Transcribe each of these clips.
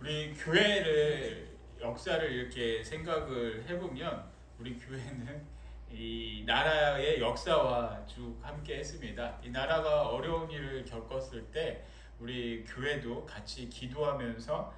우리 교회를 역사를 이렇게 생각을 해보면 우리 교회는 이 나라의 역사와 쭉 함께 했습니다. 이 나라가 어려운 일을 겪었을 때 우리 교회도 같이 기도하면서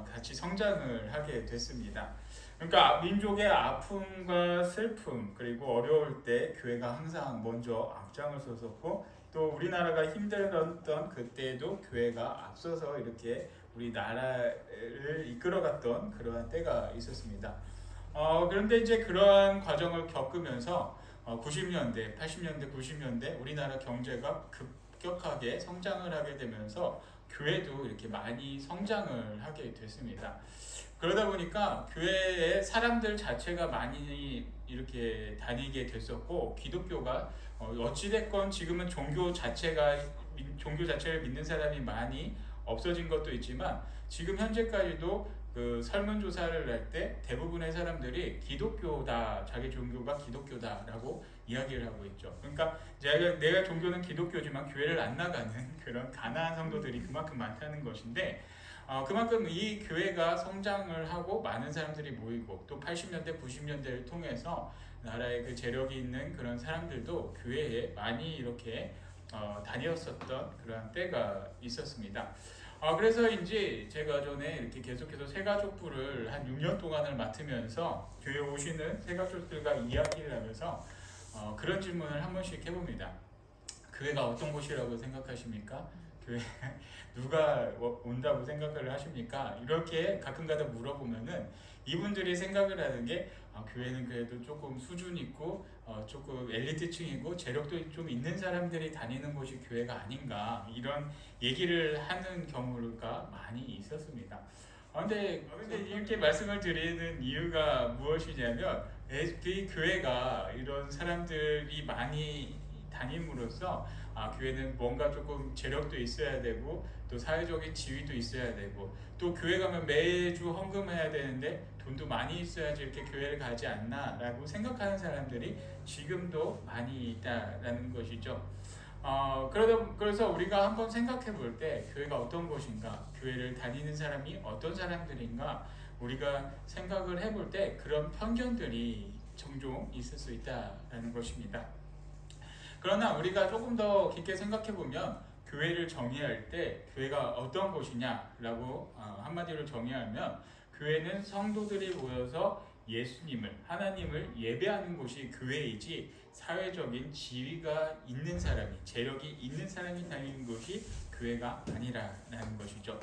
같이 성장을 하게 됐습니다. 그러니까 민족의 아픔과 슬픔 그리고 어려울 때 교회가 항상 먼저 앞장을 섰었고, 또 우리나라가 힘들었던 그때도 교회가 앞서서 이렇게 우리나라를 이끌어갔던 그러한 때가 있었습니다. 그런데 이제 그러한 과정을 겪으면서 90년대, 80년대, 90년대 우리나라 경제가 급격하게 성장을 하게 되면서 교회도 이렇게 많이 성장을 하게 됐습니다. 그러다 보니까 교회에 사람들 자체가 많이 이렇게 다니게 됐었고, 기독교가 어찌됐건 지금은 종교 자체를 믿는 사람이 많이 없어진 것도 있지만, 지금 현재까지도 그 설문조사를 할 때 대부분의 사람들이 기독교다, 자기 종교가 기독교다라고 이야기를 하고 있죠. 그러니까 내가 종교는 기독교지만 교회를 안 나가는 그런 가난한 성도들이 그만큼 많다는 것인데, 그만큼 이 교회가 성장을 하고 많은 사람들이 모이고, 또 80년대, 90년대를 통해서 나라에 그 재력이 있는 그런 사람들도 교회에 많이 이렇게 다녔었던 그런 때가 있었습니다. 그래서인지 제가 전에 이렇게 계속해서 새가족부를 한 6년 동안을 맡으면서 교회 오시는 새가족들과 이야기를 하면서 그런 질문을 한 번씩 해봅니다. 교회가 어떤 곳이라고 생각하십니까? 교회 누가 온다고 생각을 하십니까? 이렇게 가끔가다 물어보면은 이분들이 생각을 하는 게 교회는 그래도 조금 수준 있고 조금 엘리트층이고 재력도 좀 있는 사람들이 다니는 곳이 교회가 아닌가, 이런 얘기를 하는 경우가 많이 있었습니다. 근데 이렇게 말씀을 드리는 이유가 무엇이냐면, 그 교회가 이런 사람들이 많이 다님으로써 교회는 뭔가 조금 재력도 있어야 되고, 또 사회적인 지위도 있어야 되고, 또 교회 가면 매주 헌금해야 되는데 돈도 많이 있어야지 이렇게 교회를 가지 않나 라고 생각하는 사람들이 지금도 많이 있다라는 것이죠. 그래서 우리가 한번 생각해 볼 때 교회가 어떤 곳인가, 교회를 다니는 사람이 어떤 사람들인가, 우리가 생각을 해볼 때 그런 편견들이 종종 있을 수 있다라는 것입니다. 그러나 우리가 조금 더 깊게 생각해 보면, 교회를 정의할 때 교회가 어떤 곳이냐라고 한마디로 정의하면, 교회는 성도들이 모여서 예수님을, 하나님을 예배하는 곳이 교회이지, 사회적인 지위가 있는 사람이, 재력이 있는 사람이 다니는 곳이 교회가 아니라는 것이죠.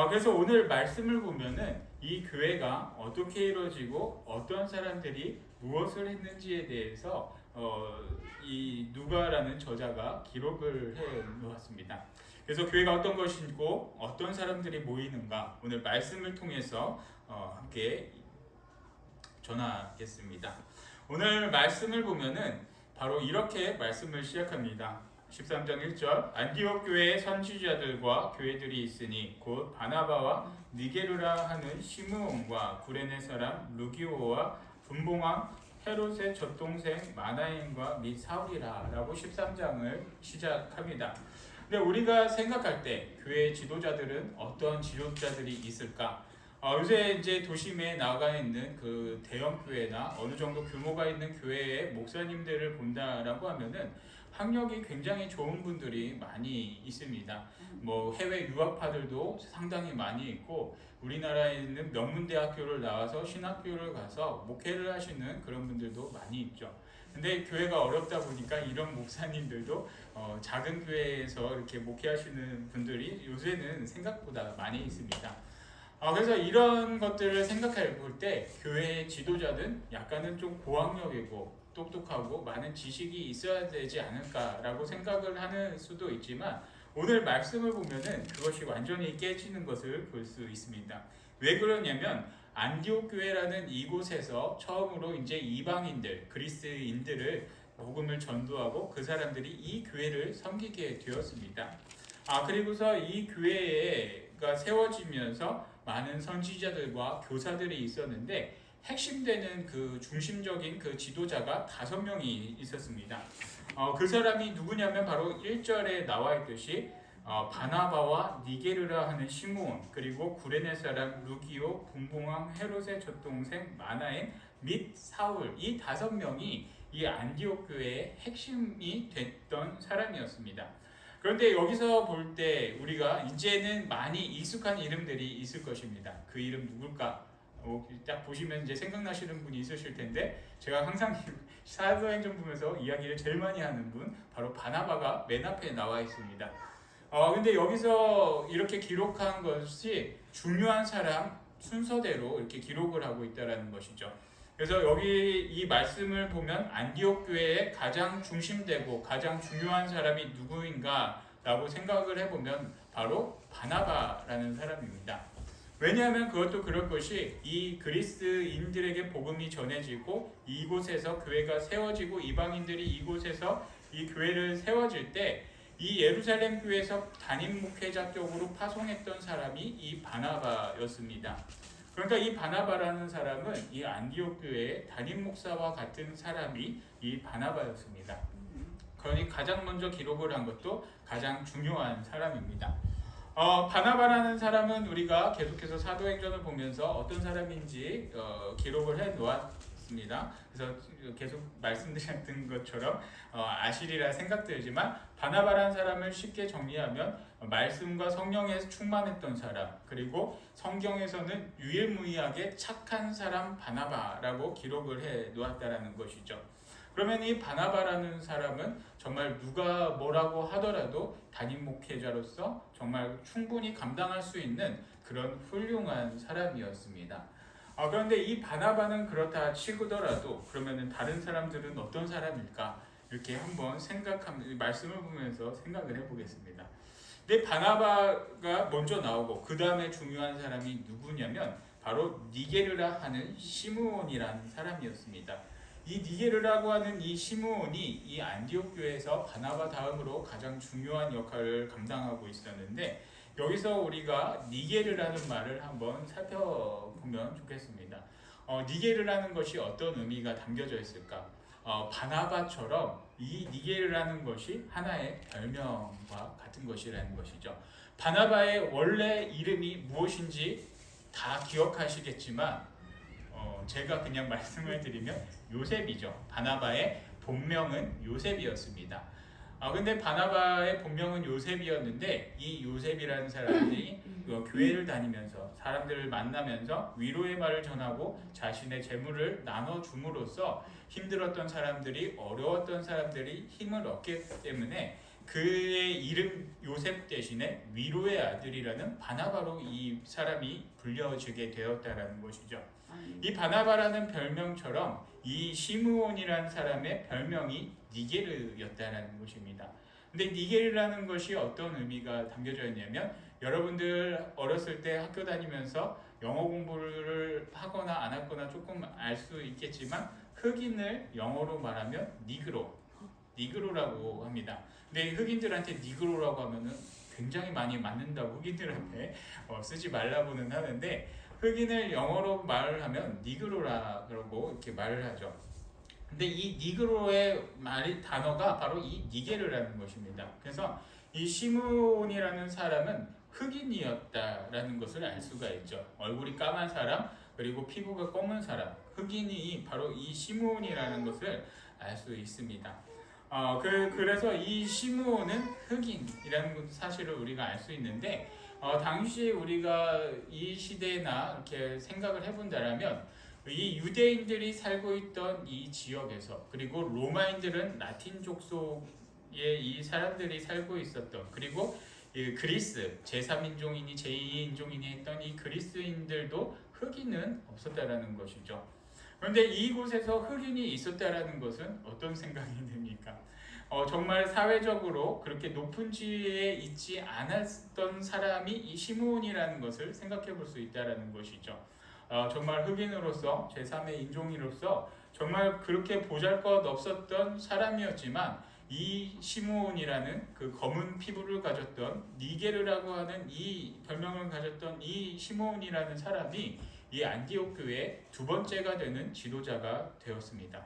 그래서 오늘 말씀을 보면은 이 교회가 어떻게 이루어지고 어떤 사람들이 무엇을 했는지에 대해서 이 누가라는 저자가 기록을 해 놓았습니다. 그래서 교회가 어떤 것이고 어떤 사람들이 모이는가, 오늘 말씀을 통해서 함께 전하겠습니다. 오늘 말씀을 보면은 바로 이렇게 말씀을 시작합니다. 13장 1절, 안디옥 교회의 선지자들과 교회들이 있으니 곧 바나바와 니게르라 하는 시므온과 구레네 사람 루기오와 분봉왕 헤롯의 젖동생 마나엔과 및 사울이라 라고 13장을 시작합니다. 근데 우리가 생각할 때 교회 지도자들은 어떤 지도자들이 있을까? 요새 이제 도심에 나가 있는 그 대형 교회나 어느 정도 규모가 있는 교회의 목사님들을 본다라고 하면은 학력이 굉장히 좋은 분들이 많이 있습니다. 뭐 해외 유학파들도 상당히 많이 있고, 우리나라에 있는 명문대학교를 나와서 신학교를 가서 목회를 하시는 그런 분들도 많이 있죠. 근데 교회가 어렵다 보니까 이런 목사님들도 작은 교회에서 이렇게 목회하시는 분들이 요새는 생각보다 많이 있습니다. 그래서 이런 것들을 생각해 볼 때 교회의 지도자는 약간은 좀 고학력이고 똑똑하고 많은 지식이 있어야 되지 않을까라고 생각을 하는 수도 있지만, 오늘 말씀을 보면은 그것이 완전히 깨지는 것을 볼 수 있습니다. 왜 그러냐면, 안디옥 교회라는 이곳에서 처음으로 이제 이방인들, 그리스인들을 복음을 전도하고 그 사람들이 이 교회를 섬기게 되었습니다. 그리고서 이 교회가 세워지면서 많은 선지자들과 교사들이 있었는데, 핵심되는 그 중심적인 그 지도자가 5명이 있었습니다. 그 사람이 누구냐면 바로 1절에 나와 있듯이 바나바와 니게르라 하는 시므온, 그리고 구레네 사람 루기오, 분봉왕 헤롯의 젖동생 마나엔 및 사울, 이 5명이 이 안디옥 교회의 핵심이 됐던 사람이었습니다. 그런데 여기서 볼 때 우리가 이제는 많이 익숙한 이름들이 있을 것입니다. 그 이름 누굴까? 딱 보시면 이제 생각나시는 분이 있으실 텐데, 제가 항상 사도행전 보면서 이야기를 제일 많이 하는 분, 바로 바나바가 맨 앞에 나와 있습니다. 근데 여기서 이렇게 기록한 것이 중요한 사람 순서대로 이렇게 기록을 하고 있다는 것이죠. 그래서 여기 이 말씀을 보면 안디옥 교회의 가장 중심되고 가장 중요한 사람이 누구인가 라고 생각을 해보면 바로 바나바라는 사람입니다. 왜냐하면 그것도 그럴 것이, 이 그리스인들에게 복음이 전해지고 이곳에서 교회가 세워지고 이방인들이 이곳에서 이 교회를 세워질 때 이 예루살렘 교회에서 담임 목회자 쪽으로 파송했던 사람이 이 바나바였습니다. 그러니까 이 바나바라는 사람은 이 안디옥 교회의 담임 목사와 같은 사람이 이 바나바였습니다. 그러니 가장 먼저 기록을 한 것도 가장 중요한 사람입니다. 바나바라는 사람은 우리가 계속해서 사도행전을 보면서 어떤 사람인지 기록을 해 놓았습니다. 그래서 계속 말씀드렸던 것처럼 아시리라 생각들지만, 바나바라는 사람을 쉽게 정리하면 말씀과 성령에 충만했던 사람, 그리고 성경에서는 유일무이하게 착한 사람 바나바라고 기록을 해 놓았다라는 것이죠. 그러면 이 바나바라는 사람은 정말 누가 뭐라고 하더라도 담임 목회자로서 정말 충분히 감당할 수 있는 그런 훌륭한 사람이었습니다. 그런데 이 바나바는 그렇다 치더라도 그러면은 다른 사람들은 어떤 사람일까? 이렇게 한번 말씀을 보면서 생각을 해보겠습니다. 근데 바나바가 먼저 나오고 그 다음에 중요한 사람이 누구냐면 바로 니게르라 하는 시므온이라는 사람이었습니다. 이 니게르라고 하는 이 시므온이 이 안디옥 교회에서 바나바 다음으로 가장 중요한 역할을 감당하고 있었는데, 여기서 우리가 니게르라는 말을 한번 살펴보면 좋겠습니다. 니게르라는 것이 어떤 의미가 담겨져 있을까? 바나바처럼 이 니게르라는 것이 하나의 별명과 같은 것이라는 것이죠. 바나바의 원래 이름이 무엇인지 다 기억하시겠지만 제가 그냥 말씀을 드리면 요셉이죠. 바나바의 본명은 요셉이었습니다. 근데 바나바의 본명은 요셉이었는데, 이 요셉이라는 사람이 교회를 다니면서 사람들을 만나면서 위로의 말을 전하고 자신의 재물을 나눠줌으로써 힘들었던 사람들이, 어려웠던 사람들이 힘을 얻기 때문에 그의 이름 요셉 대신에 위로의 아들이라는 바나바로 이 사람이 불려지게 되었다라는 것이죠. 이 바나바라는 별명처럼 이 시므온이라는 사람의 별명이 니게르였다라는 것입니다. 근데 니게르라는 것이 어떤 의미가 담겨져 있냐면, 여러분들 어렸을 때 학교 다니면서 영어 공부를 하거나 안 하거나 조금 알 수 있겠지만, 흑인을 영어로 말하면 니그로라고 합니다. 근데 흑인들한테 니그로라고 하면은 굉장히 많이 맞는다고 흑인들한테 쓰지 말라고는 하는데, 흑인을 영어로 말을 하면 니그로라 그러고 이렇게 말을 하죠. 근데 이 니그로의 단어가 바로 이 니게르라는 것입니다. 그래서 이 시므온이라는 사람은 흑인이었다라는 것을 알 수가 있죠. 얼굴이 까만 사람, 그리고 피부가 검은 사람, 흑인이 바로 이 시므온이라는 것을 알 수 있습니다. 그래서 이 시므온은 흑인이라는 사실을 우리가 알 수 있는데, 당시 우리가 이 시대나 이렇게 생각을 해본다라면, 이 유대인들이 살고 있던 이 지역에서, 그리고 로마인들은 라틴 족속의 이 사람들이 살고 있었던, 그리고 그리스 제3인종이니 제2인종이니 했던 이 그리스인들도 흑인은 없었다라는 것이죠. 그런데 이곳에서 흑인이 있었다라는 것은 어떤 생각이 듭니까? 정말 사회적으로 그렇게 높은 지위에 있지 않았던 사람이 이 시므온이라는 것을 생각해 볼 수 있다라는 것이죠. 정말 흑인으로서 제3의 인종으로서 정말 그렇게 보잘것없었던 사람이었지만, 이 시므온이라는 그 검은 피부를 가졌던 니게르라고 하는 이 별명을 가졌던 이 시므온이라는 사람이 이 안디옥 교회의 두 번째가 되는 지도자가 되었습니다.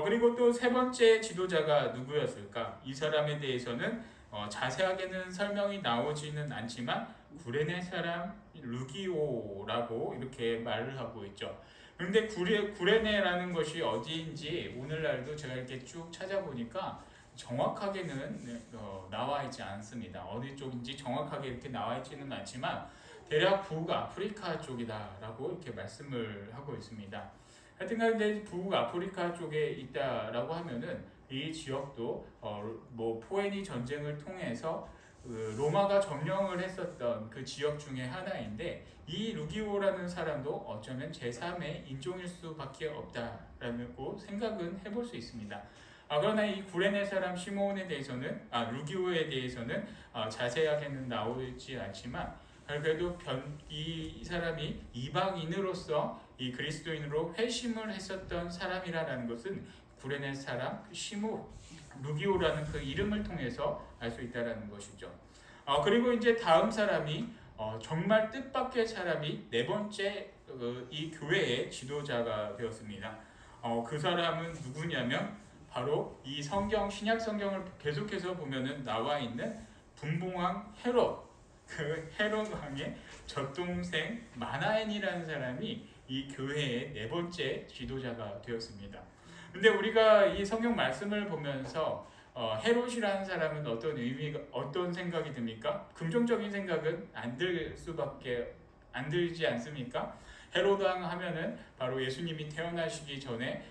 그리고 또 세 번째 지도자가 누구였을까? 이 사람에 대해서는 자세하게는 설명이 나오지는 않지만 구레네 사람 루기오라고 이렇게 말을 하고 있죠. 그런데 구레네라는 것이 어디인지 오늘날도 제가 이렇게 쭉 찾아보니까 정확하게는 나와 있지 않습니다. 어디 쪽인지 정확하게 이렇게 나와 있지는 않지만 대략 북아프리카 쪽이다라고 이렇게 말씀을 하고 있습니다. 하여튼간에 북아프리카 쪽에 있다라고 하면은 이 지역도 포에니 전쟁을 통해서 로마가 점령을 했었던 그 지역 중에 하나인데 이 루기오라는 사람도 어쩌면 제3의 인종일 수밖에 없다라고 생각은 해볼 수 있습니다. 그러나 이 구레네 사람 시몬에 대해서는 루기오에 대해서는 자세하게는 나오지 않지만 그래도 이 사람이 이방인으로서 이 그리스도인으로 회심을 했었던 사람이라는 것은 구레네 사람 루기오라는 그 이름을 통해서 알 수 있다는 것이죠. 그리고 이제 다음 사람이 정말 뜻밖의 사람이 네 번째 이 교회의 지도자가 되었습니다. 그 사람은 누구냐면 바로 이 신약 성경을 계속해서 보면은 나와 있는 분봉왕 헤롯, 그 헤롯 왕의 젖동생 마나엔이라는 사람이 이 교회의 네 번째 지도자가 되었습니다. 근데 우리가 이 성경 말씀을 보면서 헤롯이라는 사람은 어떤 생각이 듭니까? 긍정적인 생각은 안 들지 않습니까? 헤롯 왕 하면은 바로 예수님이 태어나시기 전에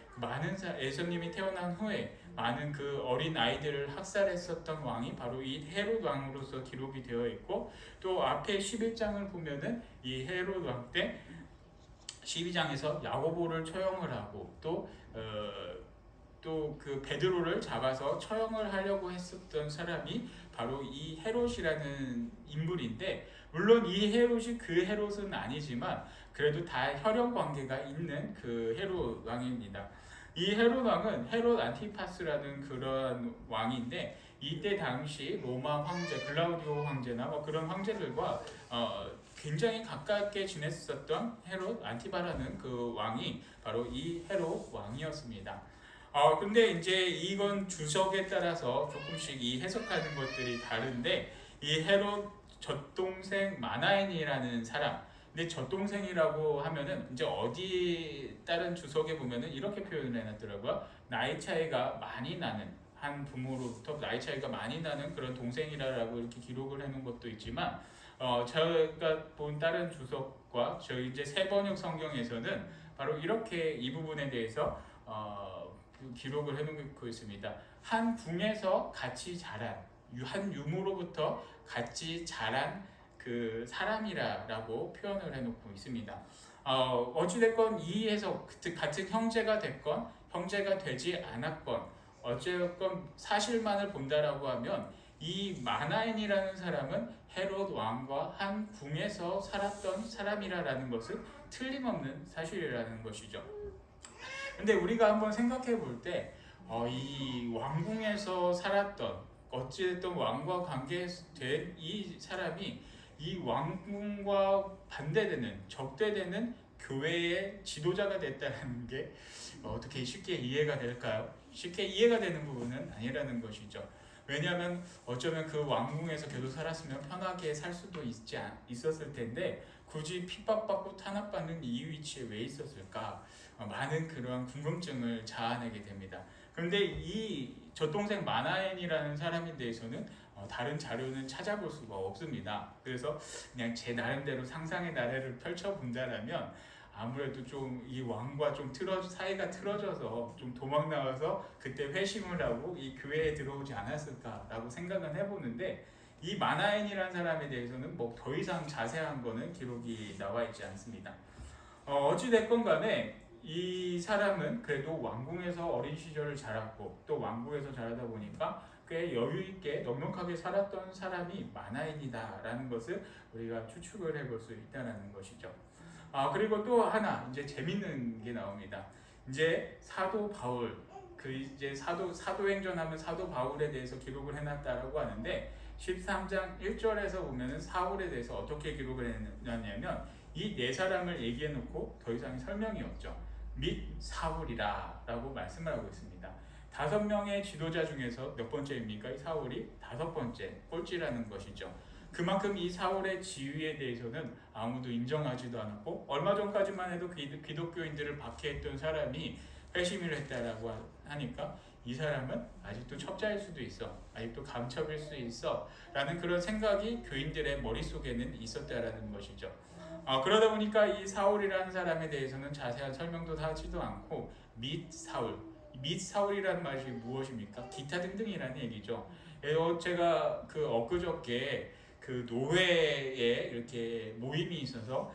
예수님이 태어난 후에 많은 그 어린 아이들을 학살했었던 왕이 바로 이 헤롯 왕으로서 기록이 되어 있고, 또 앞에 11장을 보면은 이 헤롯 왕 때 12장에서 야고보를 처형을 하고 또 그 베드로를 잡아서 처형을 하려고 했었던 사람이 바로 이 헤롯이라는 인물인데, 물론 이 헤롯이 그 헤롯은 아니지만 그래도 다 혈연 관계가 있는 그 헤롯 왕입니다. 이 헤롯 왕은 헤롯 안티파스라는 그런 왕인데, 이때 당시 로마 황제 글라우디오 황제나 그런 황제들과 굉장히 가깝게 지냈었던 헤롯 안티바라는 그 왕이 바로 이 헤롯 왕이었습니다. 근데 이제 이건 주석에 따라서 조금씩 이 해석하는 것들이 다른데, 이 헤롯 젖동생 마나엔이라는 사람, 근데 젖동생이라고 하면은 이제 다른 주석에 보면은 이렇게 표현을 해놨더라고요. 나이 차이가 많이 나는, 한 부모로부터 나이 차이가 많이 나는 그런 동생이라고 이렇게 기록을 해놓은 것도 있지만, 제가 본 다른 주석과 저희 이제 새번역 성경에서는 바로 이렇게 이 부분에 대해서 기록을 해놓고 있습니다. 한 궁에서 같이 자란, 한 유모로부터 같이 자란 그 사람이라고 표현을 해놓고 있습니다. 어찌됐건 이 해석, 같은 형제가 됐건 형제가 되지 않았건 어쨌건 사실만을 본다라고 하면 이 마나엔이라는 사람은 헤롯 왕과 한 궁에서 살았던 사람이라는 것은 틀림없는 사실이라는 것이죠. 근데 우리가 한번 생각해 볼 때 이 왕궁에서 살았던, 어찌됐든 왕과 관계된 이 사람이 이 왕궁과 반대되는, 적대되는 교회의 지도자가 됐다는 게 어떻게 쉽게 이해가 될까요? 쉽게 이해가 되는 부분은 아니라는 것이죠. 왜냐하면 어쩌면 그 왕궁에서 계속 살았으면 편하게 살 수도 있었을 텐데 굳이 핍박받고 탄압받는 이 위치에 왜 있었을까? 많은 그런 궁금증을 자아내게 됩니다. 그런데 이 젖동생 마나엔이라는 사람에 대해서는 다른 자료는 찾아볼 수가 없습니다. 그래서 그냥 제 나름대로 상상의 나래를 펼쳐본다라면 아무래도 좀 이 왕과 좀 사이가 틀어져서 좀 도망 나와서 그때 회심을 하고 이 교회에 들어오지 않았을까라고 생각은 해보는데, 이 마나엔이라는 사람에 대해서는 더 이상 자세한 거는 기록이 나와 있지 않습니다. 어찌됐건 간에 이 사람은 그래도 왕궁에서 어린 시절을 자랐고 또 왕궁에서 자라다 보니까 꽤 여유있게 넉넉하게 살았던 사람이 마나엔이다라는 것을 우리가 추측을 해볼 수 있다는 것이죠. 그리고 또 하나 이제 재밌는 게 나옵니다. 이제 사도 바울, 이제 사도행전 하면 사도 바울에 대해서 기록을 해놨다라고 하는데 13장 1절에서 보면은 사울에 대해서 어떻게 기록을 해놨냐면 이 네 사람을 얘기해놓고 더 이상 설명이 없죠. 및 사울이라 라고 말씀을 하고 있습니다. 5명의 지도자 중에서 몇 번째입니까? 이 사울이 5번째 꼴찌라는 것이죠. 그만큼 이 사울의 지위에 대해서는 아무도 인정하지도 않았고, 얼마 전까지만 해도 기독교인들을 박해했던 사람이 회심을 했다라고 하니까 이 사람은 아직도 첩자일 수도 있어, 아직도 감첩일 수 있어 라는 그런 생각이 교인들의 머릿속에는 있었다라는 것이죠. 그러다 보니까 이 사울이라는 사람에 대해서는 자세한 설명도 하지도 않고 밋 사울이라는 말이 무엇입니까? 기타 등등이라는 얘기죠. 제가 엊그저께 그 노회에 이렇게 모임이 있어서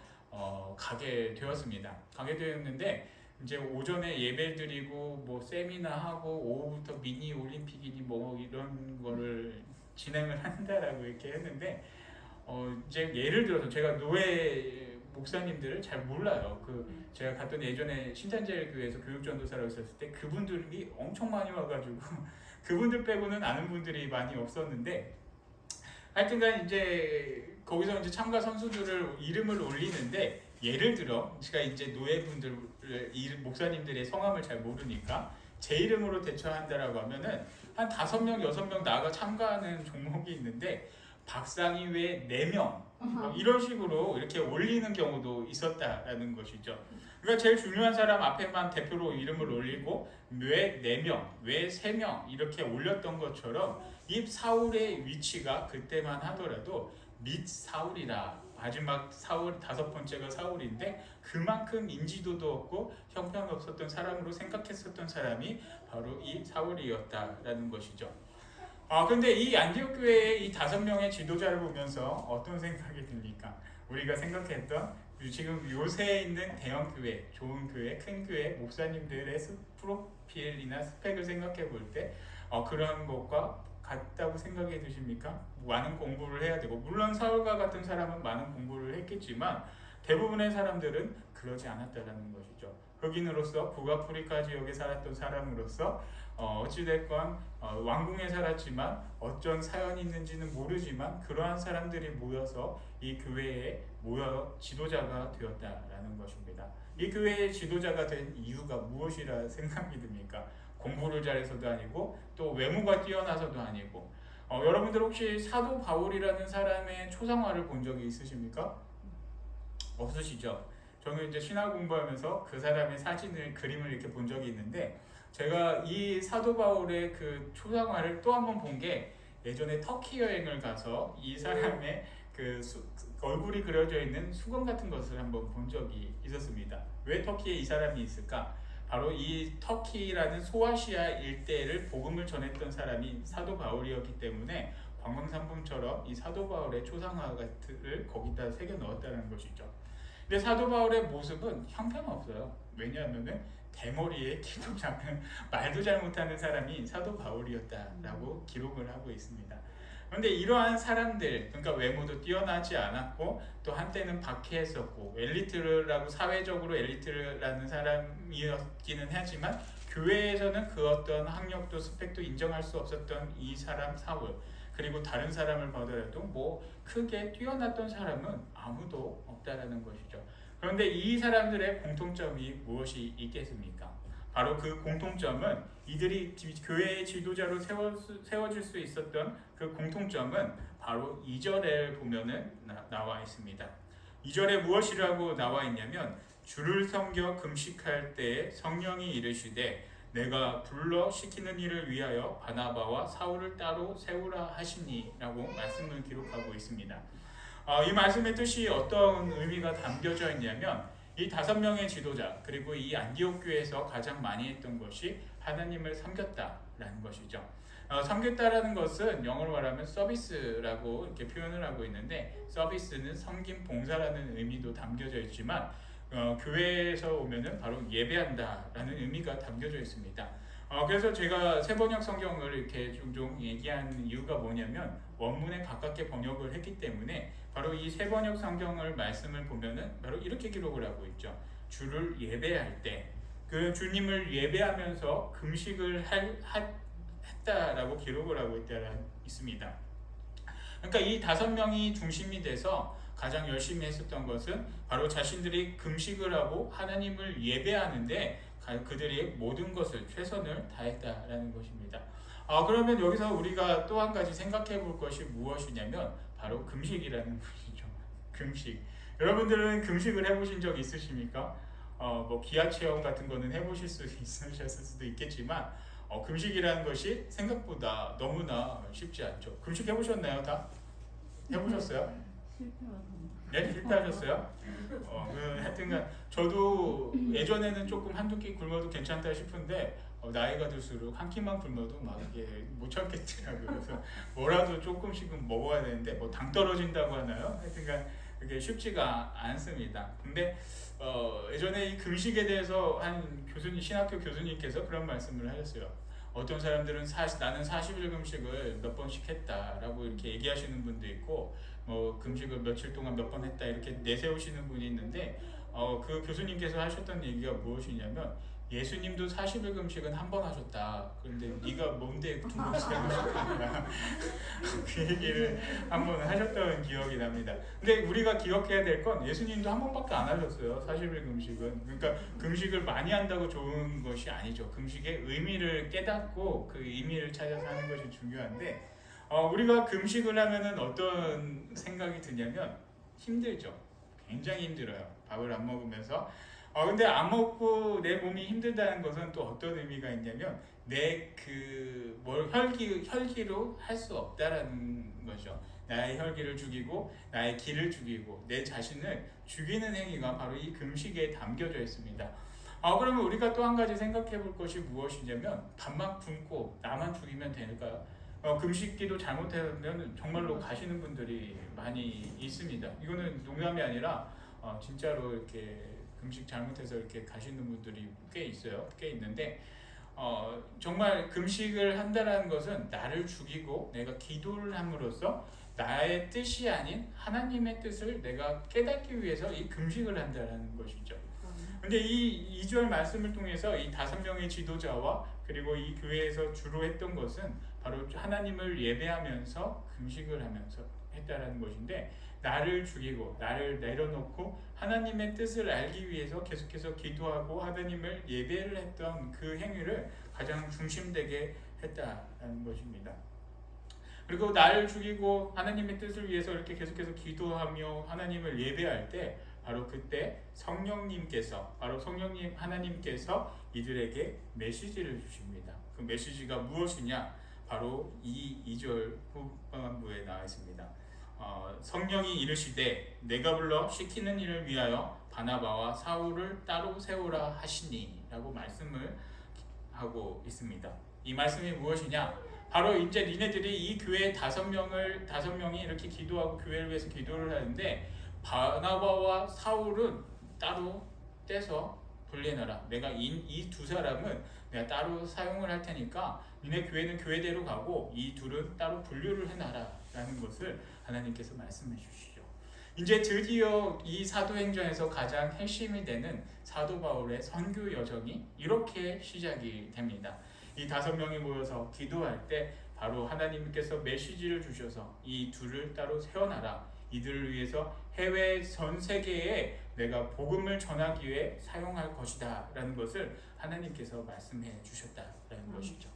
가게 되었습니다. 가게 되었는데 이제 오전에 예배 드리고 뭐 세미나 하고 오후부터 미니 올림픽이니 뭐 이런 거를 진행을 한다라고 이렇게 했는데 이제 예를 들어서 제가 노회 목사님들을 잘 몰라요. 제가 갔던 예전에 신탄제일교회에서 교육전도사라고 있었을 때 그분들이 엄청 많이 와가지고 그분들 빼고는 아는 분들이 많이 없었는데, 하여튼간 이제 거기서 이제 참가 선수들을 이름을 올리는데, 예를 들어 제가 이제 노예분들 목사님들의 성함을 잘 모르니까 제 이름으로 대처한다라고 하면은 한 5명, 6명 나가 참가하는 종목이 있는데 박상희 외에 4명 이런 식으로 이렇게 올리는 경우도 있었다라는 것이죠. 그러니까 제일 중요한 사람 앞에만 대표로 이름을 올리고 외 4명, 외 3명 이렇게 올렸던 것처럼 이 사울의 위치가 그때만 하더라도 밋 사울이라, 마지막 사울 5번째가 사울인데 그만큼 인지도도 없고 형편없었던 사람으로 생각했었던 사람이 바로 이 사울이었다라는 것이죠. 근데 이 안디옥 교회의 이 5명의 지도자를 보면서 어떤 생각이 듭니까? 우리가 생각했던 지금 요새 있는 대형 교회, 좋은 교회, 큰 교회 목사님들의 프로필이나 스펙을 생각해 볼 때 그런 것과 같다고 생각이 드십니까? 많은 공부를 해야 되고, 물론 사울과 같은 사람은 많은 공부를 했겠지만 대부분의 사람들은 그러지 않았다라는 것이죠. 흑인으로서 북아프리카 지역에 살았던 사람으로서 어찌됐건 왕궁에 살았지만 어쩐 사연이 있는지는 모르지만 그러한 사람들이 모여서 이 교회에 모여 지도자가 되었다라는 것입니다. 이 교회의 지도자가 된 이유가 무엇이라 생각이 듭니까? 공부를 잘해서도 아니고 또 외모가 뛰어나서도 아니고. 여러분들 혹시 사도 바울이라는 사람의 초상화를 본 적이 있으십니까? 없으시죠? 저는 이제 신학 공부하면서 그 사람의 그림을 이렇게 본 적이 있는데, 제가 이 사도 바울의 그 초상화를 또 한 번 본 게 예전에 터키 여행을 가서 이 사람의 얼굴이 그려져 있는 수건 같은 것을 한번 본 적이 있었습니다. 왜 터키에 이 사람이 있을까? 바로 이 터키라는 소아시아 일대를 복음을 전했던 사람이 사도 바울이었기 때문에 관광상품처럼 이 사도 바울의 초상화를 거기다 새겨 넣었다는 것이죠. 근데 사도 바울의 모습은 형편없어요. 왜냐하면은 대머리에 키도 작은 말도 잘 못하는 사람이 사도 바울이었다라고 기록을 하고 있습니다. 그런데 이러한 사람들, 그러니까 외모도 뛰어나지 않았고 또 한때는 박해했었고 엘리트라고, 사회적으로 엘리트라는 사람이었기는 하지만 교회에서는 그 어떤 학력도 스펙도 인정할 수 없었던 이 사람 사울, 그리고 다른 사람을 보더라도 뭐 크게 뛰어났던 사람은 아무도 없다라는 것이죠. 그런데 이 사람들의 공통점이 무엇이 있겠습니까? 바로 그 공통점은, 이들이 교회의 지도자로 세워질 수 있었던 그 공통점은 바로 2절에 보면은 나와 있습니다. 2절에 무엇이라고 나와 있냐면, 주를 섬겨 금식할 때에 성령이 이르시되 내가 불러 시키는 일을 위하여 바나바와 사울을 따로 세우라 하시니 라고 말씀을 기록하고 있습니다. 이 말씀의 뜻이 어떤 의미가 담겨져 있냐면, 이 5명의 지도자, 그리고 이 안디옥 교회에서 가장 많이 했던 것이 하나님을 섬겼다라는 것이죠. 섬겼다라는 것은 영어로 말하면 서비스라고 이렇게 표현을 하고 있는데, 서비스는 섬김, 봉사라는 의미도 담겨져 있지만 교회에서 오면은 바로 예배한다라는 의미가 담겨져 있습니다. 그래서 제가 세번역 성경을 이렇게 종종 얘기하는 이유가 뭐냐면, 원문에 가깝게 번역을 했기 때문에 바로 이 세번역 성경을 말씀을 보면은 바로 이렇게 기록을 하고 있죠. 주를 예배할 때, 그 주님을 예배하면서 금식을 했다라고 기록을 하고 있습니다. 그러니까 이 5명이 중심이 돼서 가장 열심히 했었던 것은 바로 자신들이 금식을 하고 하나님을 예배하는데 그들이 모든 것을 최선을 다했다라는 것입니다. 그러면 여기서 우리가 또 한 가지 생각해 볼 것이 무엇이냐면 바로 금식이라는 것이죠. 금식. 여러분들은 금식을 해보신 적 있으십니까? 뭐 기하 체험 같은 거는 해보실 수 있으셨을 수도 있겠지만 금식이라는 것이 생각보다 너무나 쉽지 않죠. 금식 해보셨나요, 다? 해보셨어요? 네, 실패하셨어요? 하여튼간 저도 예전에는 조금 한두 끼 굶어도 괜찮다 싶은데 나이가 들수록 한 끼만 굶어도 막 이게 못 참겠더라고요. 그래서 뭐라도 조금씩은 먹어야 되는데 뭐 당 떨어진다고 하나요? 하여튼간 그게 쉽지가 않습니다. 근데 예전에 이 금식에 대해서 한 교수님, 신학교 교수님께서 그런 말씀을 하셨어요. 어떤 사람들은 나는 40일 금식을 몇 번씩 했다라고 이렇게 얘기하시는 분도 있고, 뭐 금식을 며칠 동안 몇 번 했다 이렇게 내세우시는 분이 있는데, 그 교수님께서 하셨던 얘기가 무엇이냐면 예수님도 40일 금식은 한 번 하셨다. 그런데 네가 뭔데 두 번씩 하셨냐? 그 얘기를 한 번 하셨던 기억이 납니다. 근데 우리가 기억해야 될 건 예수님도 한 번밖에 안 하셨어요. 40일 금식은. 그러니까 금식을 많이 한다고 좋은 것이 아니죠. 금식의 의미를 깨닫고 그 의미를 찾아서 하는 것이 중요한데, 우리가 금식을 하면은 어떤 생각이 드냐면 힘들죠. 굉장히 힘들어요. 밥을 안 먹으면서. 근데 안 먹고 내 몸이 힘들다는 것은 또 어떤 의미가 있냐면 내 혈기로 할 수 없다라는 거죠. 나의 혈기를 죽이고 나의 기를 죽이고 내 자신을 죽이는 행위가 바로 이 금식에 담겨져 있습니다. 그러면 우리가 또 한 가지 생각해 볼 것이 무엇이냐면 밥만 굶고 나만 죽이면 될까요? 금식기도 잘못하면 정말로 가시는 분들이 많이 있습니다. 이거는 농담이 아니라 진짜로 이렇게 금식 잘못해서 이렇게 가시는 분들이 꽤 있어요. 꽤 있는데 정말 금식을 한다는 것은 나를 죽이고 내가 기도를 함으로써 나의 뜻이 아닌 하나님의 뜻을 내가 깨닫기 위해서 이 금식을 한다는 것이죠. 근데 이 2절 말씀을 통해서 이 5명의 지도자와 그리고 이 교회에서 주로 했던 것은 바로 하나님을 예배하면서 금식을 하면서 했다라는 것인데, 나를 죽이고 나를 내려놓고 하나님의 뜻을 알기 위해서 계속해서 기도하고 하나님을 예배를 했던 그 행위를 가장 중심되게 했다라는 것입니다. 그리고 나를 죽이고 하나님의 뜻을 위해서 이렇게 계속해서 기도하며 하나님을 예배할 때 바로 그때 바로 성령님 하나님께서 이들에게 메시지를 주십니다. 그 메시지가 무엇이냐? 바로 이 2절 후반부에 나와 있습니다. 성령이 이르시되 내가 불러 시키는 일을 위하여 바나바와 사울을 따로 세우라 하시니 라고 말씀을 하고 있습니다. 이 말씀이 무엇이냐? 바로 이제 니네들이 이 교회 5명이 이렇게 기도하고 교회를 위해서 기도를 하는데 바나바와 사울은 따로 떼서 분리해놔라. 내가 이 두 사람은 내가 따로 사용을 할 테니까 니네 교회는 교회대로 가고 이 둘은 따로 분류를 해놔라 라는 것을 하나님께서 말씀해 주시죠. 이제 드디어 이 사도행전에서 가장 핵심이 되는 사도 바울의 선교 여정이 이렇게 시작이 됩니다. 이 5명이 모여서 기도할 때 바로 하나님께서 메시지를 주셔서 이 둘을 따로 세워놔라. 이들을 위해서 해외 전 세계에 내가 복음을 전하기 위해 사용할 것이다 라는 것을 하나님께서 말씀해 주셨다라는 것이죠.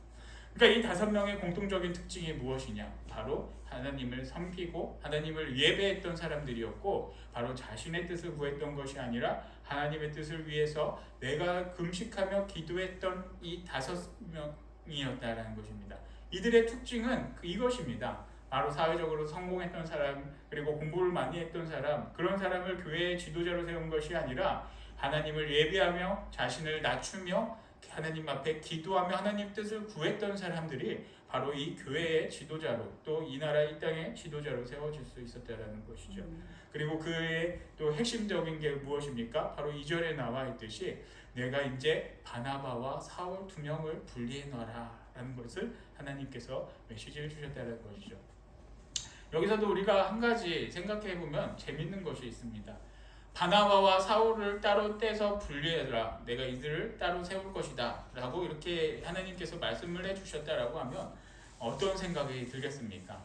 그러니까 이 5명의 공통적인 특징이 무엇이냐? 바로 하나님을 섬기고 하나님을 예배했던 사람들이었고, 바로 자신의 뜻을 구했던 것이 아니라 하나님의 뜻을 위해서 내가 금식하며 기도했던 이 5명이었다라는 것입니다. 이들의 특징은 이것입니다. 바로 사회적으로 성공했던 사람, 그리고 공부를 많이 했던 사람, 그런 사람을 교회의 지도자로 세운 것이 아니라 하나님을 예배하며 자신을 낮추며 하나님 앞에 기도하며 하나님 뜻을 구했던 사람들이 바로 이 교회의 지도자로, 또 이 나라 이 땅의 지도자로 세워질 수 있었다는 것이죠. 그리고 그의 또 핵심적인 게 무엇입니까? 바로 2절에 나와 있듯이 내가 이제 바나바와 사울 2명을 분리해 놔라 라는 것을 하나님께서 메시지를 주셨다는 것이죠. 여기서도 우리가 한 가지 생각해 보면 재밌는 것이 있습니다. 바나바와 사울을 따로 떼서 분리해라. 내가 이들을 따로 세울 것이다. 라고 이렇게 하나님께서 말씀을 해주셨다라고 하면 어떤 생각이 들겠습니까?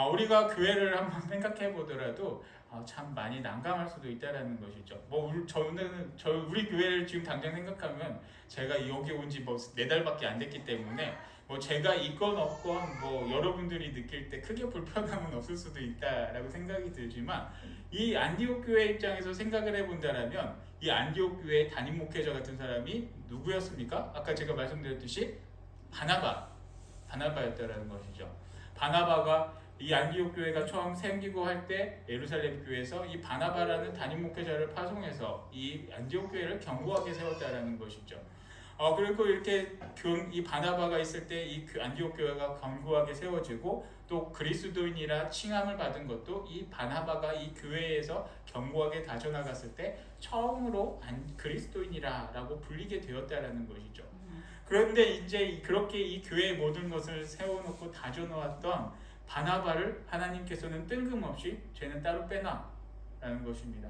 우리가 교회를 한번 생각해 보더라도 참 많이 난감할 수도 있다라는 것이죠. 우리 교회를 지금 당장 생각하면 제가 여기 온 지 뭐 4달밖에 안 됐기 때문에 뭐 제가 있건 없건 뭐 여러분들이 느낄 때 크게 불편함은 없을 수도 있다라고 생각이 들지만, 이 안디옥 교회 입장에서 생각을 해본다라면 이 안디옥 교회 담임 목회자 같은 사람이 누구였습니까? 아까 제가 말씀드렸듯이 바나바였다라는 것이죠. 바나바가 이 안디옥 교회가 처음 생기고 할 때 예루살렘 교회에서 이 바나바라는 담임 목회자를 파송해서 이 안디옥 교회를 견고하게 세웠다라는 것이죠. 그리고 이렇게 이 바나바가 있을 때 이 안디옥 교회가 견고하게 세워지고, 또 그리스도인이라 칭함을 받은 것도 이 바나바가 이 교회에서 견고하게 다져나갔을 때 처음으로 그리스도인이라고 불리게 되었다라는 것이죠. 그런데 이제 그렇게 이 교회의 모든 것을 세워놓고 다져놓았던 바나바를 하나님께서는 뜬금없이 쟤는 따로 빼놔라는 것입니다.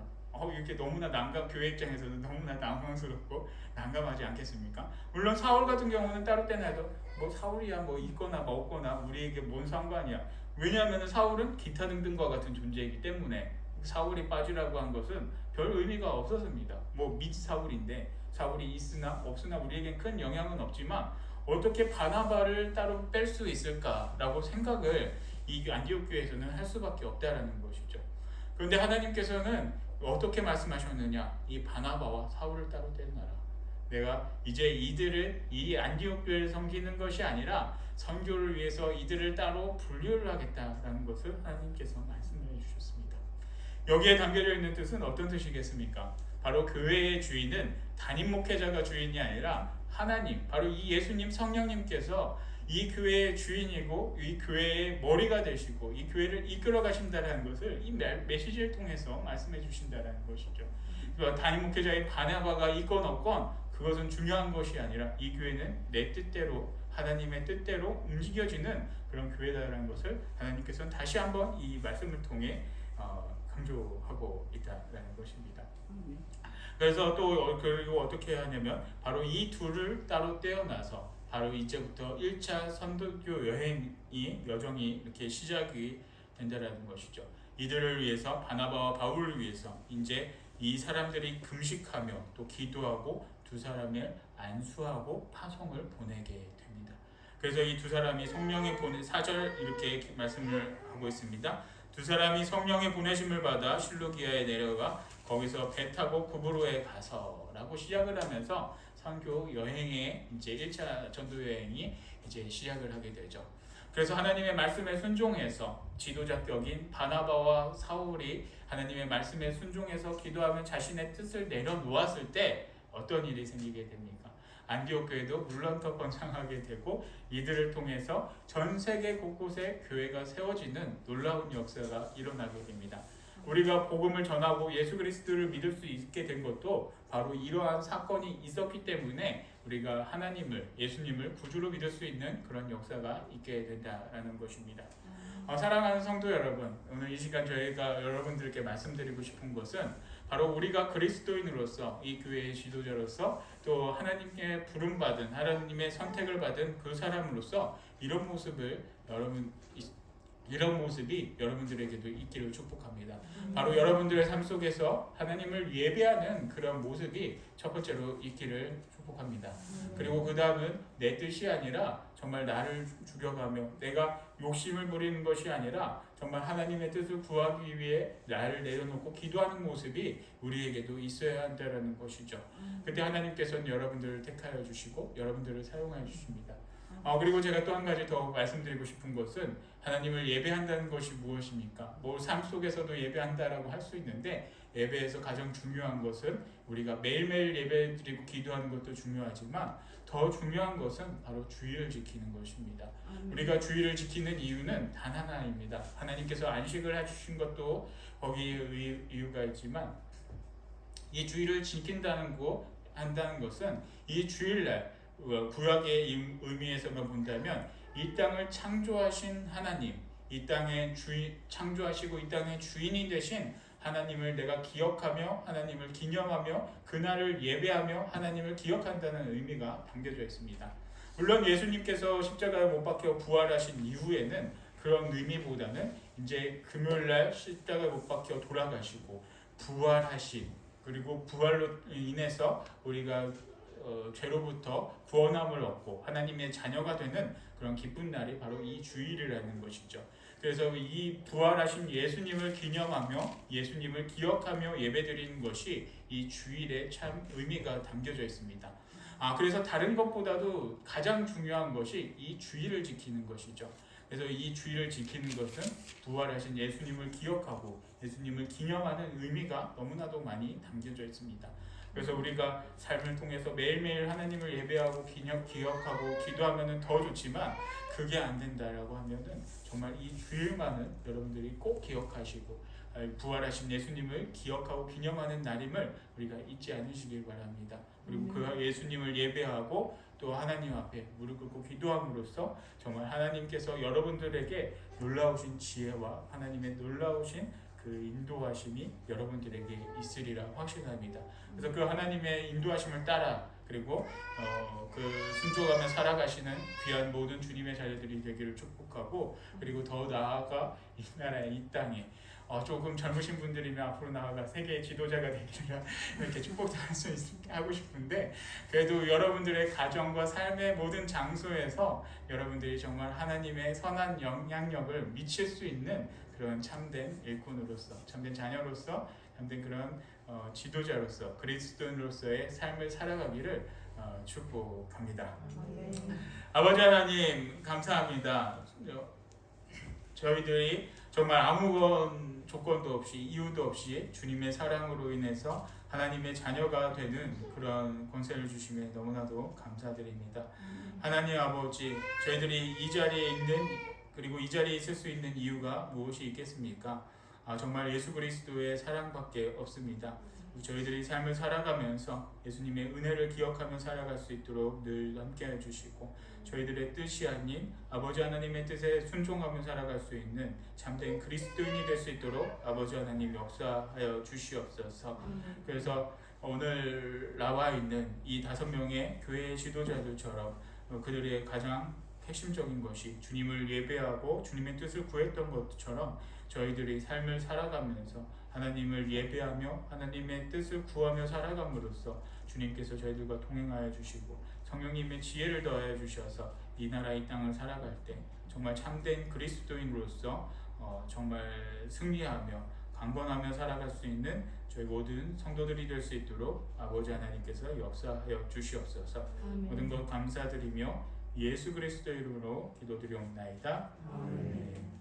이렇게 너무나 교회 입장에서는 너무나 당황스럽고 난감하지 않겠습니까? 물론 사울 같은 경우는 따로 떼놔도 뭐 사울이야 뭐 있거나 뭐 없거나 우리에게 뭔 상관이야. 왜냐하면 사울은 기타 등등과 같은 존재이기 때문에 사울이 빠지라고 한 것은 별 의미가 없었습니다. 뭐 미지 사울인데 사울이 있으나 없으나 우리에겐 큰 영향은 없지만, 어떻게 바나바를 따로 뺄 수 있을까라고 생각을 이 안디옥 교회에서는 할 수밖에 없다라는 것이죠. 그런데 하나님께서는 어떻게 말씀하셨느냐? 이 바나바와 사울을 따로 떼어놔라. 내가 이제 이들을 이 안디옥 교회를 섬기는 것이 아니라 선교를 위해서 이들을 따로 분류를 하겠다라는 것을 하나님께서 말씀을 해주셨습니다. 여기에 담겨져 있는 뜻은 어떤 뜻이겠습니까? 바로 교회의 주인은 담임 목회자가 주인이 아니라 하나님, 바로 이 예수님 성령님께서 이 교회의 주인이고 이 교회의 머리가 되시고 이 교회를 이끌어 가신다는 것을 이 메시지를 통해서 말씀해 주신다는 것이죠. 담임 목회자인 바나바가 있건 없건 그것은 중요한 것이 아니라 이 교회는 내 뜻대로, 하나님의 뜻대로 움직여지는 그런 교회다라는 것을 하나님께서는 다시 한번 이 말씀을 통해 강조하고 있다라는 것입니다. 그래서 또 그리고 어떻게 하냐면 바로 이 둘을 따로 떼어놔서 바로 이제부터 1차 선교교 여정이 이렇게 시작이 된다라는 것이죠. 이들을 위해서, 바나바와 바울을 위해서 이제 이 사람들이 금식하며 또 기도하고 두 사람을 안수하고 파송을 보내게 됩니다. 그래서 이 두 사람이 성령의 4절 이렇게 말씀을 하고 있습니다. 두 사람이 성령의 보내심을 받아 실루기아에 내려가 거기서 배 타고 구브로에 가서라고 시작을 하면서 선교 여행의 이제 1차 전도 여행이 이제 시작을 하게 되죠. 그래서 하나님의 말씀에 순종해서 지도자격인 바나바와 사울이 하나님의 말씀에 순종해서 기도하며 자신의 뜻을 내려놓았을 때 어떤 일이 생기게 됩니까? 안디옥 교회도 물론 더 번창하게 되고 이들을 통해서 전 세계 곳곳에 교회가 세워지는 놀라운 역사가 일어나게 됩니다. 우리가 복음을 전하고 예수 그리스도를 믿을 수 있게 된 것도 바로 이러한 사건이 있었기 때문에 우리가 하나님을, 예수님을 구주로 믿을 수 있는 그런 역사가 있게 된다라는 것입니다. 사랑하는 성도 여러분, 오늘 이 시간 저희가 여러분들께 말씀드리고 싶은 것은 바로 우리가 그리스도인으로서, 이 교회의 지도자로서, 또 하나님께 부름받은, 하나님의 선택을 받은 그 사람으로서 이런 모습이 여러분들에게도 있기를 축복합니다. 바로 여러분들의 삶 속에서 하나님을 예배하는 그런 모습이 첫 번째로 있기를 축복합니다. 그리고 그 다음은 내 뜻이 아니라 정말 나를 죽여가며 내가 욕심을 부리는 것이 아니라 정말 하나님의 뜻을 구하기 위해 나를 내려놓고 기도하는 모습이 우리에게도 있어야 한다는 것이죠. 그때 하나님께서는 여러분들을 택하여 주시고 여러분들을 사용하여 주십니다. 그리고 제가 또 한 가지 더 말씀드리고 싶은 것은 하나님을 예배한다는 것이 무엇입니까? 삶 속에서도 예배한다라고 할 수 있는데 예배에서 가장 중요한 것은 우리가 매일매일 예배드리고 기도하는 것도 중요하지만 더 중요한 것은 바로 주의를 지키는 것입니다. 우리가 주의를 지키는 이유는 단 하나입니다. 하나님께서 안식을 해주신 것도 거기에 이유가 있지만 이 주의를 지킨다는 한다는 것은 이 주일날 구약의 의미에서만 본다면 이 땅을 창조하신 하나님, 이 땅의 창조하시고 이 땅의 주인이 되신 하나님을 내가 기억하며 하나님을 기념하며 그날을 예배하며 하나님을 기억한다는 의미가 담겨져 있습니다. 물론 예수님께서 십자가에 못 박혀 부활하신 이후에는 그런 의미보다는 이제 금요일날 십자가에 못 박혀 돌아가시고 부활하신, 그리고 부활로 인해서 우리가 죄로부터 구원함을 얻고 하나님의 자녀가 되는 그런 기쁜 날이 바로 이 주일이라는 것이죠. 그래서 이 부활하신 예수님을 기념하며 예수님을 기억하며 예배드리는 것이 이 주일에 참 의미가 담겨져 있습니다. 그래서 다른 것보다도 가장 중요한 것이 이 주일을 지키는 것이죠. 그래서 이 주일을 지키는 것은 부활하신 예수님을 기억하고 예수님을 기념하는 의미가 너무나도 많이 담겨져 있습니다. 그래서 우리가 삶을 통해서 매일매일 하나님을 예배하고 기억하고 기도하면 더 좋지만 그게 안 된다라고 하면은 정말 이 주일만은 여러분들이 꼭 기억하시고 부활하신 예수님을 기억하고 기념하는 날임을 우리가 잊지 않으시길 바랍니다. 그리고 그 예수님을 예배하고 또 하나님 앞에 무릎 꿇고 기도함으로써 정말 하나님께서 여러분들에게 놀라우신 지혜와 하나님의 놀라우신 그 인도하심이 여러분들에게 있으리라 확신합니다. 그래서 그 하나님의 인도하심을 따라 그리고 그 순종하며 살아가시는 귀한 모든 주님의 자녀들이 되기를 축복하고, 그리고 더 나아가 이 나라에 이 땅에 조금 젊으신 분들이면 앞으로 나아가 세계의 지도자가 되기를 이렇게 축복할 수 있게 하고 싶은데, 그래도 여러분들의 가정과 삶의 모든 장소에서 여러분들이 정말 하나님의 선한 영향력을 미칠 수 있는 그런 참된 일꾼으로서, 참된 자녀로서, 참된 그런 지도자로서, 그리스도인으로서의 삶을 살아가기를 축복합니다. 아버지 하나님 감사합니다. 저희들이 정말 아무런 조건도 없이 이유도 없이 주님의 사랑으로 인해서 하나님의 자녀가 되는 그런 권세를 주심에 너무나도 감사드립니다. 하나님 아버지, 저희들이 이 자리에 있는, 그리고 이 자리에 있을 수 있는 이유가 무엇이 있겠습니까? 정말 예수 그리스도의 사랑밖에 없습니다. 저희들이 삶을 살아가면서 예수님의 은혜를 기억하며 살아갈 수 있도록 늘 함께해 주시고, 저희들의 뜻이 아닌 아버지 하나님의 뜻에 순종하며 살아갈 수 있는 참된 그리스도인이 될 수 있도록 아버지 하나님 역사하여 주시옵소서. 그래서 오늘 나와 있는 이 5명의 교회의 지도자들처럼 그들의 가장 핵심적인 것이 주님을 예배하고 주님의 뜻을 구했던 것처럼 저희들이 삶을 살아가면서 하나님을 예배하며 하나님의 뜻을 구하며 살아감으로써 주님께서 저희들과 동행하여 주시고 성령님의 지혜를 더하여 주셔서 이 나라 이 땅을 살아갈 때 정말 참된 그리스도인으로서 정말 승리하며 강건하며 살아갈 수 있는 저희 모든 성도들이 될 수 있도록 아버지 하나님께서 역사하여 주시옵소서. 모든 것 감사드리며 예수 그리스도 이름으로 기도드리옵나이다. 아멘.